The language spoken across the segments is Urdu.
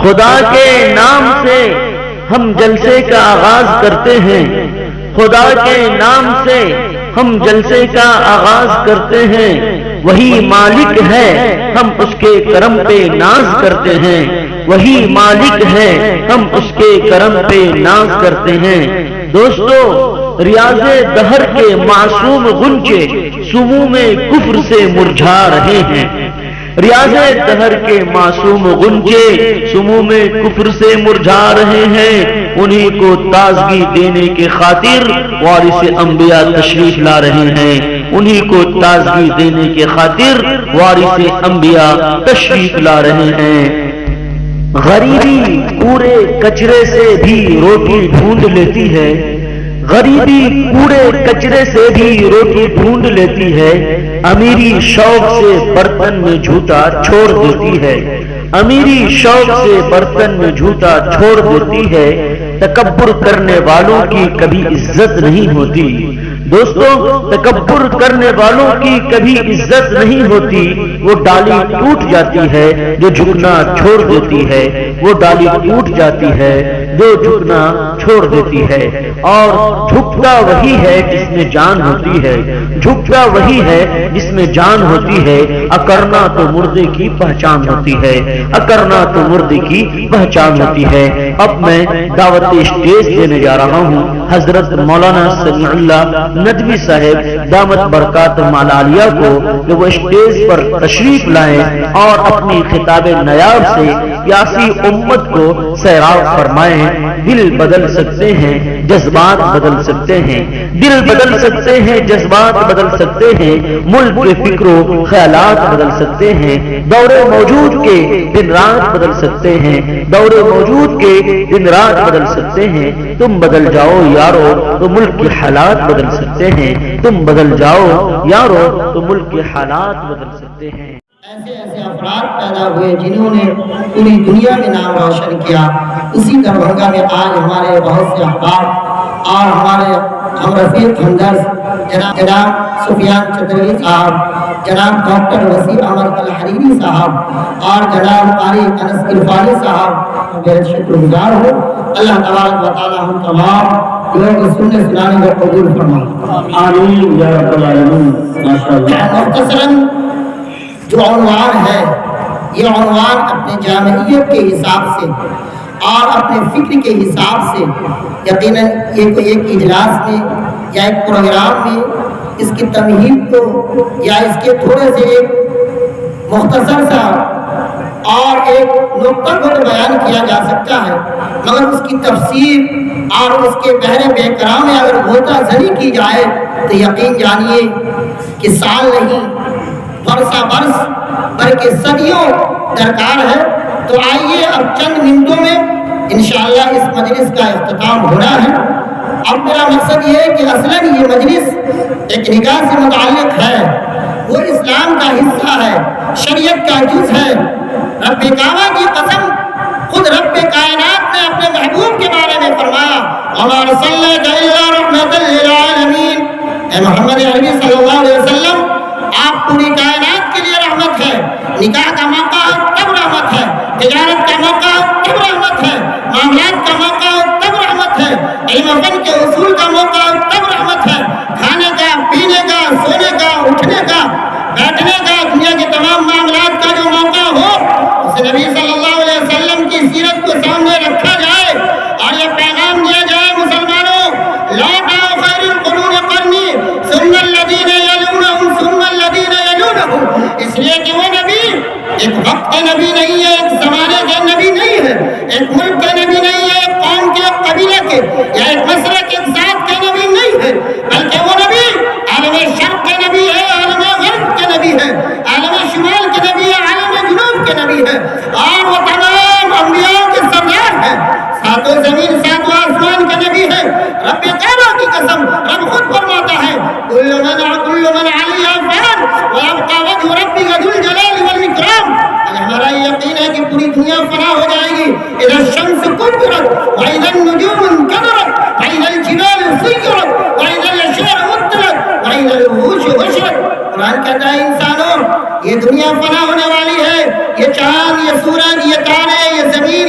خدا کے نام سے ہم جلسے کا آغاز کرتے ہیں، خدا کے نام سے ہم جلسے کا آغاز کرتے ہیں، وہی مالک ہے ہم اس کے کرم پہ ناز کرتے ہیں، وہی مالک ہے ہم اس کے کرم پہ ناز کرتے ہیں۔ دوستو، ریاض دہر کے معصوم غنچے سمو میں کفر سے مرجھا رہے ہیں، ریاض دہر کے معصوم غنچے سمو میں کفر سے مرجھا رہے ہیں، انہی کو تازگی دینے کے خاطر وارث انبیاء تشریف لا رہے ہیں، انہی کو تازگی دینے کے خاطر وارث انبیاء تشریف لا رہے ہیں۔ غریبی کوڑے کچرے سے بھی روٹی ڈھونڈ لیتی ہے، غریبی کوڑے کچرے سے بھی روٹی ڈھونڈ لیتی ہے، امیری شوق سے برتن میں جھوٹا چھوڑ دیتی ہے، امیری شوق سے برتن میں جھوٹا چھوڑ دیتی ہے، تکبر کرنے والوں کی کبھی عزت نہیں ہوتی۔ دوستو، تکبر کرنے والوں کی کبھی عزت نہیں ہوتی، وہ ڈالی ٹوٹ جاتی ہے جو جھکنا چھوڑ دیتی ہے، وہ ڈالی ٹوٹ جاتی ہے جو جھکنا چھوڑ دیتی ہے، اور جھکتا وہی ہے جس میں جان ہوتی ہے، جھکتا وہی ہے جس میں جان ہوتی ہے، اکرنا تو مردے کی پہچان ہوتی ہے، اکرنا تو مردے کی پہچان ہوتی ہے۔ اب میں دعوت اسٹیج دینے جا رہا ہوں حضرت مولانا سمیع اللہ ندوی صاحب دامت برکات مالالیہ کو، کہ وہ اسٹیج پر تشریف لائیں اور اپنی خطاب نیاب سے پیاسی امت کو سیراب فرمائیں۔ دل بدل سکتے ہیں، جذبات بدل سکتے ہیں، دل بدل سکتے ہیں، جذبات بدل سکتے ہیں، ملک کے فکر و خیالات بدل سکتے ہیں، دور موجود کے دن رات بدل سکتے ہیں، دور موجود کے دن رات بدل سکتے ہیں۔ تم بدل جاؤ یارو تو ملک کے حالات بدل سکتے ہیں، تم بدل جاؤ یارو تو ملک کے حالات بدل سکتے ہیں۔ ایسے ایسے افراد پیدا ہوئے جنہوں نے پوری دنیا میں نام روشن کیا۔ اسی دربھنگہ میں آج ہمارے بہت سے احباب اور ہمارے ہم رفیق ہمدرد جناب سفیان چتروی صاحب، جناب ڈاکٹر وسیع احمد الحریری صاحب اور جناب قاری انس عرفانی صاحب بے شکر گزار ہوں۔ اللہ تبارک و تعالی ہم تمام لوگ سننے سنانے کو قبول فرمائے، آمین یا رب العالمین۔ ماشاءاللہ۔ مختصراً جو عنوان ہے، یہ عنوان اپنے جامعیت کے حساب سے اور اپنے فکر کے حساب سے یقیناً یہ کوئی ایک اجلاس میں یا ایک پروگرام میں اس کی تمہید کو یا اس کے تھوڑے سے ایک مختصر سا اور ایک نقطہ کو تو بیان کیا جا سکتا ہے، مگر اس کی تفسیر اور اس کے گہرے بیکرام میں اگر غوطہ زنی کی جائے تو یقین جانیے کہ سال نہیں برسہ برس بلکہ صدیوں درکار ہے۔ تو آئیے اب چند منٹوں میں انشاءاللہ اس مجلس کا اختتام ہونا ہے۔ اب میرا مقصد یہ ہے کہ اصلاً یہ مجلس ایک نکاح سے متعلق ہے، وہ اسلام کا حصہ ہے، شریعت کا جز ہے۔ رب کعبہ کی قسم خود رب کائنات نے اپنے محبوب کے بارے میں فرمایا، وَمَا أَرْسَلْنَاكَ إِلَّا رَحْمَةً لِّلْعَالَمِينَ، اے محمد عربی صلی اللہ علیہ وسلم آپ پوری کائنات کے لیے رحمت ہے۔ نکاح کا موقع تب رحمت ہے، تجارت کا موقع تب رحمت ہے، معاملات کا موقع تب رحمت ہے، علم و فن کے اصول کا موقع تب رحمت ہے، کھانے کا، پینے کا، سونے کا، اٹھنے کا، بیٹھنے کا، دنیا کے تمام معاملات کا جو موقع ہو، اسے نبی صلی اللہ علیہ وسلم کی سیرت کو سامنے رکھا جائے اور یہ پیغام دیا جائے مسلمانوں، لا خیر القرون قرنی ثم الذین یلونہم ثم الذین یلونہم، اس لیے کہ وہ نبی ایک وقت کے نبی نہیں ہے، ایک زمانے کے نبی نہیں ہے، ایک ملک کے نبی نہیں ہے، ایک قوم کے، ایک قبیلے کے یا ایک مسلک ایک ذات کے نبی نہیں ہے، بلکہ وہ نبی عالم شرق کے نبی ہے، عالم غرب کے نبی ہے، عالم شمال کے نبی ہے، عالم جنوب کے نبی ہے، اور وہ تمام انبیاء کے سردار ہے، ساتوں زمین ساتوں آسمان کے نبی ہے۔ رب کعبہ کی قسم رب خود فرماتا ہے، کل من علیہا فان ویبقى وجہ ربک ذو الجلال والاکرام۔ ہمارا یہ یقین ہے کہ پوری دنیا فنا ہو جائے گی، اذا الشمس کورت واذا النجوم انکدرت واذا الجبال سیرت واذا الاشجار عطلت واذا الوحوش حشرت۔ قرآن کہتا ہے انسانوں یہ دنیا فنا ہونے والی ہے، یہ چاند، یہ سورج، یہ تارے، یہ زمین،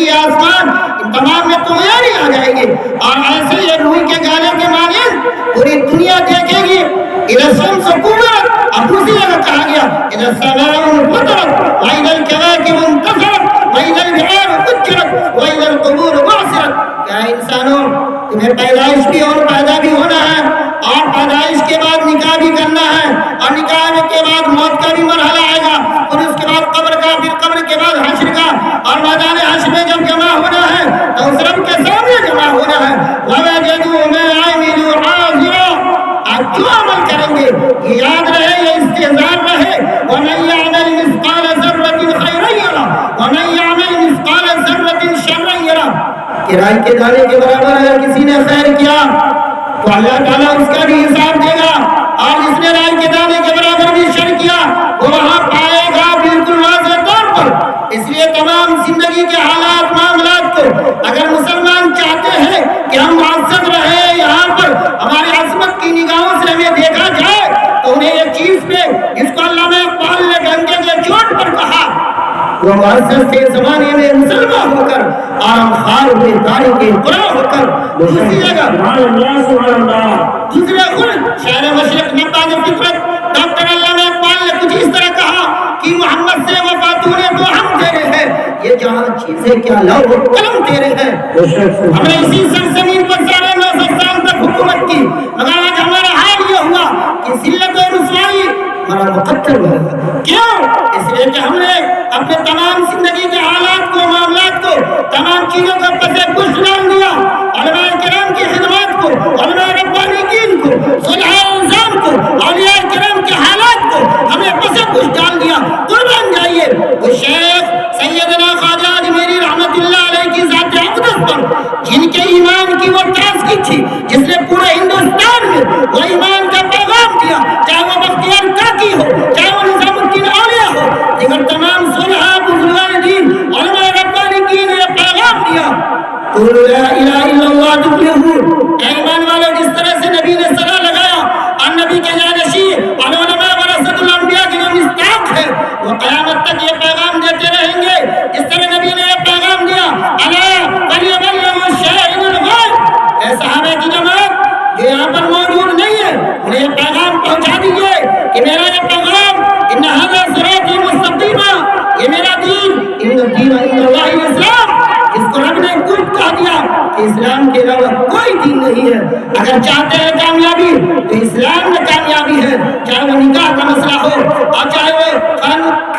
اور ایسے یہ روئی کے گالے کے مانند پوری دنیا دیکھے گی. اذا الشمس كورت، اب دوسری جگہ کہا گیا اذا السماء انفطرت واذا الكواكب انتثرت واذا البحار فجرت واذا القبور بعثرت. کیا انسانوں تمہیں پیدائش بھی اور پیدا بھی ہونا ہے، اور پیدائش کے بعد نکاح بھی کرنا ہے، اور نکاح کے بعد موت کا بھی مرحلہ آئے گا، پھر اس کے بعد قبر کا، پھر قبر کے بعد حشر کا، اور میدان حشر میں جب جمع ہونا ہے تو اس رب کے سامنے جمع ہونا ہے. وَوَجَدُوا مَا عَمِلُوا حَاضِرًا، آپ جو عمل کریں گے یہ یاد رہے، یہ استحضار رہے. وَمَن يَعْمَلْ مِثْقَالَ ذَرَّةٍ خَيْرًا يَرَهُ وَمَن يَعْمَلْ مِثْقَالَ ذَرَّةٍ شَرًّا يَرَهُ. کہ رائی کے دانے کے برابر اگر کسی نے خیر کیا تو اللہ تعالیٰ اس کا بھی حساب دے گا، اور جس نے رائی کے دانے کے برابر بھی شر کیا وہ وہاں پائے گا بالکل واضح طور پر. اس لیے تمام زندگی کے حالات معاملات کو اگر مسلمان چاہتے ہیں کہ ہم معزز رہے یہاں پر، ہماری عظمت کی نگاہوں سے ہمیں دیکھا جائے، تو انہیں یہ چیز پہ جس کو علامہ اقبال نے ڈنکے کے چوٹ پر کہا وہ معزز کے زمانے میں مسلمان ہو کر اور ہم خار ہوئے تاریخ کے قرآن ہو کر دوسری جگہ دوسرے خود شہر مشرق نبض فطرت ڈاکٹر علامہ اقبال نے کچھ اس طرح کہا کہ محمد سے وفاتوں نے تو ہم تیرے ہیں، یہ جہاں چیزیں کیا لو قلم تیرے ہیں. ہم نے اسی سرزمین پر 900 سال تک حکومت کی، مگر آج ہمارا حال یہ ہوا کہ ذلت و رسوائی ہمارا مقدر بنا. کیوں؟ اس لیے کہ ہم نے اپنے تمام زندگی کے حالات کو، معاملات کو، تمام چیزوں کو پسے پشت ڈال دیا. علماء کرام کی خدمات کو، علماء ربانیین کو، صلح نظام کو، اولیاء کرام کے حالات کو ہم نے پسے پشت ڈال دیا. قربان جائیے وہ شیخ سیدنا خواجہ اجمیری رحمت اللہ علیہ کی ذات اقدس پر جن کے ایمان کی وہ تازگی تھی، جس نے پورے ہندوستان میں وہ ایمان کا پیغام دیا، چاہے وہ بختیار کاکی ہو، چاہے وہ نظام الدین اولیاء ہو، دیگر تمام صلحاء بزرگان دین علماء ربانیین نے پیغام دیا قولوا لا الہ الا اللہ تفلحون. ایمان والے جس طرح سے نبی نے صلاح لگایا اور نبی کے جانشین اور علماء ورثۃ الانبیاء کے جو مصداق ہیں وہ قیامت تک یہ پیغام دیتے رہیں گے. جس طرح نبی نے یہ پیغام دیا الا فلیبلغ الشاہد الغائب، اے صحابہ کی جماعت جو یہاں پر موجود نہیں ہے انہیں یہ پیغام پہنچا دیجیے کہ میرا یہ پیغام ان ھذا صراطی مستقیما، یہ میرا دین، ان الدین عند اللہ الاسلام، جس کو رب نے خود کہا دیا کہ اسلام کے علاوہ کوئی دین نہیں ہے. اگر چاہتے ہیں کامیابی تو اسلام میں کامیابی ہے، چاہے وہ نکاح کا مسئلہ ہو اور چاہے وہ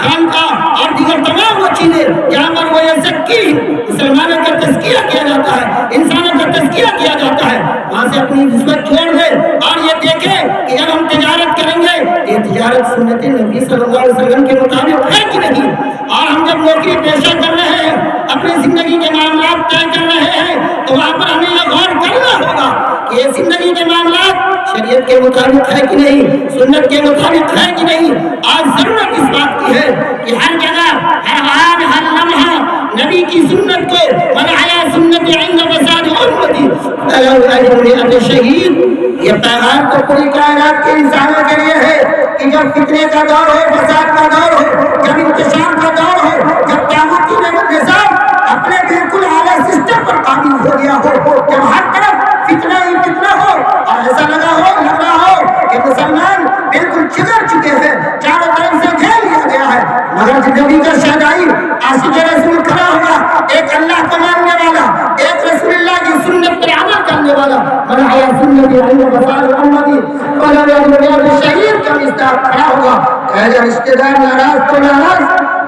خان کا اور دیگر تمام وہ چیزیں جہاں پر وہ یہ سکی مسلمانوں کا تزکیہ کیا جاتا ہے، انسانوں کا تزکیہ کیا جاتا ہے، وہاں سے اپنی نسبت چھوڑ دے اور یہ دیکھیں کہ جب ہم تجارت کریں گے یہ تجارت سنت نبی صلی اللہ علیہ وسلم کے مطابق ہے کہ نہیں. اور ہم جب نوکری پیشہ کر رہے ہیں، اپنی زندگی کے معاملات طے کر رہے ہیں، تو وہاں پر ہمیں یہ غور کرنا ہوگا کہ یہ زندگی کے معاملات شریعت کے مطابق ہے کہ نہیں، سنت کے مطابق ہے کہ نہیں. آج ضرورت اس بات کی ہے کہ ہر جگہ، ہر حال، ہر لمحہ نبی کی سنت کو من علی سنت عند فساد امتی فلو اجر مئة شہید. یہ پیغام تو پوری کائنات کے انسانوں کے لیے ہے کہ جب فتنے کا دور ہو، فساد کا دور ہو، جب انتشار کا دور ہو، جب طاغوتی نظام اپنے بالکل اعلیٰ سسٹم پر قابل ہو گیا ہو، جب ہر طرف فتنہ ہی فتنہ ہو اور ایسا لگ رہا ہو کہ مسلمان بالکل چگر چکے ہیں، چاروں طرف سے گھیر لیا گیا ہے. مگر نبی کا شہدائی عاشق رسول کھڑا ہوگا، ایک اللہ کو ماننے والا، ایک رسول اللہ کی سنت پر عمل کرنے والا، من علی سنت عند فساد امتی فلو اجر مئة شہید کا مصداق کھڑا ہوگا. اگر رشتہ دار ناراض تو ناراض،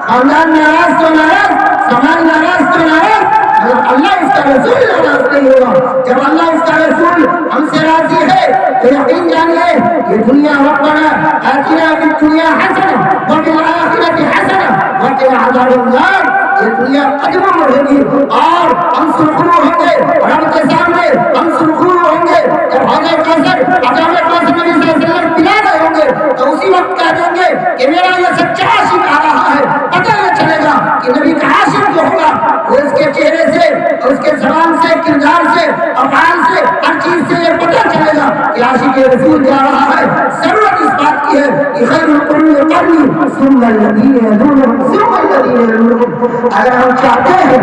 خاندان ناراض تو ناراض، سماج ناراض تو ناراض، مگر اللہ اس کا رسول ناراض نہیں ہوگا. جب اللہ اس کا رسول ہم سے راضی ہے تو یقین جانیے یہ دنیا ربنا آتنا فی الدنیا حسنہ وفی الآخرۃ حسنہ وقنا عذاب النار، یہ دنیا قدموں میں ہوگی اور ہم سرخرو ہوں گے، رب کے سامنے ہم سرخرو ہوں گے. جب حوض کوثر اقامت کوثر نبی صلی اللہ علیہ وسلم پلا رہے ہوں گے تو اسی وقت کہہ دیں گے کہ میرا یہ سچا عاشق آ رہا ہے. پتہ نہ چلے گا کہ نبی کا عاشق جو ہوگا وہ اس کے چہرے سے، اس کے زبان سے، کردار سے، افعال سے، ہر چیز سے یہ پتہ چلے گا کہ عاشق رسول جا رہا ہے. ضرورت اس بات کی ہے کہ خیر القرون قرنی ثم الذین یلونہم ثم الذین یلونہم. اگر ہم چاہتے ہیں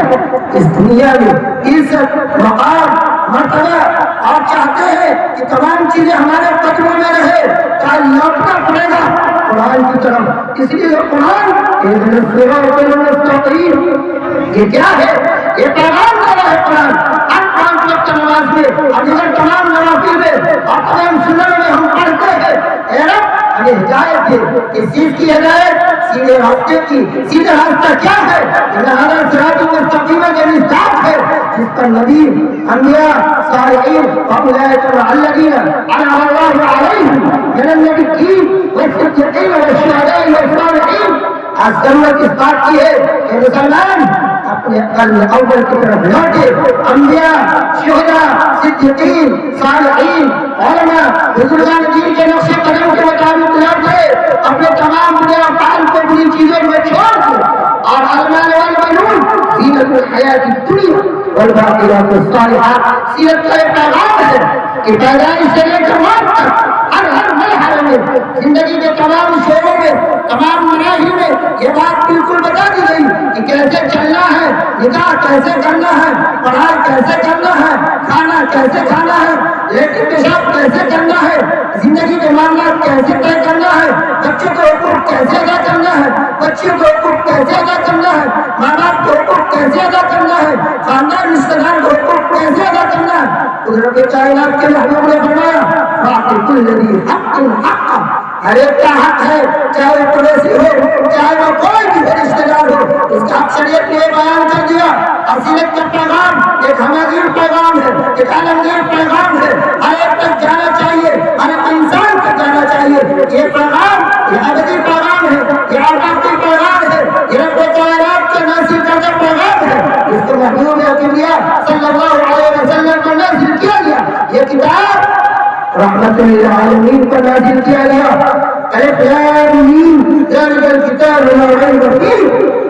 اس دنیا میں عزت، مقام، مرتبہ آپ چاہتے ہیں کہ تمام چیزیں ہمارے قدموں میں رہے تو لوٹنا پڑے گا قرآن کی طرف. اس لیے قرآن یہ کیا ہے؟ یہ پیغام دے رہا ہے قرآن. ہر 5 وقت نماز میں اور دیگر تمام نوافل میں اور تمام سنن میں ہم پڑھتے ہیں اے رب ہمیں ہدایت دے. اس چیز کی ہدایت سیدھے راستے کی. سیدھا راستہ کیا ہے؟ ہمارا صراط مستقیم یعنی ذات ہے جس پر نبی انبیاء صالحین اولئک الذین انعم اللہ علیہم من النبیین والصدیقین والشہداء والصالحین. آج ضرورت اس بات کی ہے کہ مسلمان اپنے قلب اول کی طرف لوٹے. انبیاء، شہداء، صدیقین، صالحین، علماء، بزرگان دین کے نقش قدم کے مطابق لوٹے. اپنے تمام برے افعال کو بری چیزوں میں چھوڑ دو اور المال والبنون زینت الحیات الدنیا والباقیات الصالحات. سیرت کا ایک پیغام ہے کہ پیدائش سے لے کر موت تک ہر مرحلے میں زندگی کے تمام شعبوں میں تمام مراحل میں یہ بات بالکل بتا دی گئی کہ کیسے چلنا ہے، نکاح کیسے کرنا ہے، پڑھائی کیسے کرنا ہے، کھانا کیسے کھانا ہے، لیٹن پیشاب کیسے کرنا ہے، زندگی کے معاملات کیسے طے کرنا ہے، بچوں کے حقوق کیسے ادا کرنا ہے، بچیوں کے حقوق کیسے ادا کرنا ہے، ماں باپ کے حقوق کیسے ادا کرنا ہے، خاندان رشتہ دار کے حقوق کیسے ادا کرنا ہے. قدرت کائنات کے محبوب نے فرمایا فاعط كل ذي حق حقا. ہر ایک کا حق ہے، چاہے وہ پڑوسی ہو چاہے وہ کوئی بھی رشتہ دار ہو. اس کا حق شریعت نے بیان کر دیا. اصلیت کا پیغام ایک ہمگیر پیغام ہے، ایک عالمگیر پیغام ہے. ہر ایک تک جانا چاہیے، ہر ایک انسان تک جانا چاہیے. یہ پیغام یہ ابدی پیغام ہے، یہ آخرتی پیغام ہے، یہ رب کائنات کے نازل کردہ پیغام ہے. اس کو محبوب کبریا صلی اللہ علیہ وسلم کو نازل کیا گیا. یہ کتاب رحمت للعالمین پر نازل کیا گیا. الف لام میم ذالک الکتاب لا ریب فیہ.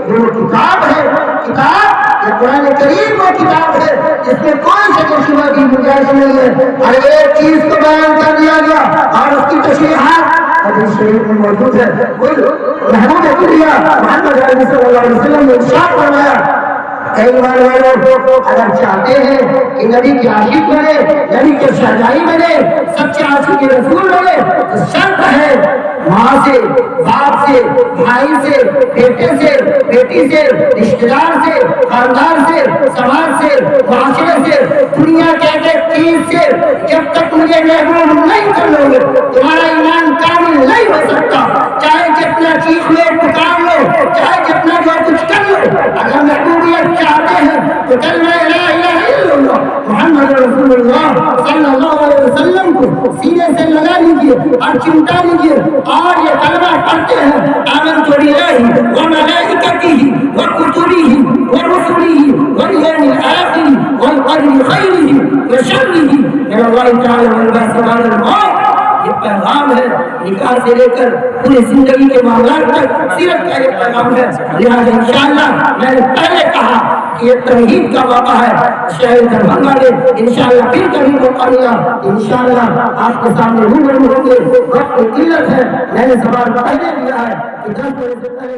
وہ کتاب ہے، کتاب یہ قرآن کریم وہ کتاب ہے جس میں کوئی شک و شبہ کی گنجائش نہیں ہے. ہر ایک چیز کو بیان کر دیا گیا اور اس کی تشریحات حدیث شریف میں موجود ہے. محبوب کبریا محمد صلی اللہ علیہ وسلم نے ارشاد فرمایا اے ایمان والو اگر چاہتے ہیں کہ نبی کے عاشق بنے، نبی کے شہدائی بنے، سچے عاشق رسول بنے تو شرط ہے ماں سے، باپ سے، بھائی سے، بیٹے سے، بیٹی سے، رشتہ دار سے، خاندان سے، سماج سے، معاشرے سے، دنیا کے ایک چیز سے جب تک مجھے محروم نہیں کر لو گے تمہارا ایمان کامل نہیں ہو سکتا. چاہے جتنا چیخ لو پکار لو، چاہے جتنا جو کچھ کر لو، اگر محبوبیت چاہتے ہیں تو کلمہ لا الہ الا اللہ محمد رسول اللہ صلی اللہ علیہ وسلم کو سینے سے لگا لیجیے اور چمٹا لیجیے اور یہ کلمہ پڑھتے ہیں آمنت باللہ وملائکتہ وکتبہ ورسلہ والیوم الآخر والقدر خیرہ وشرہ من اللہ تعالی والبعث بعد الموت. یہ پیغام ہے نکاح سے لے کر پوری زندگی کے معاملات تک سیرت کا یہ پیغام ہے. لہٰذا انشاءاللہ میں نے پہلے کہا کہ یہ تمہید کا واقعہ ہے. شہر دربھنگہ نے انشاءاللہ پھر کبھی موقع ملا انشاءاللہ آپ کے سامنے روبرو ہوں گے. وقت کی قلت ہے، میں نے سوال پہلے دیا ہے کہ 10 بجے سے پہلے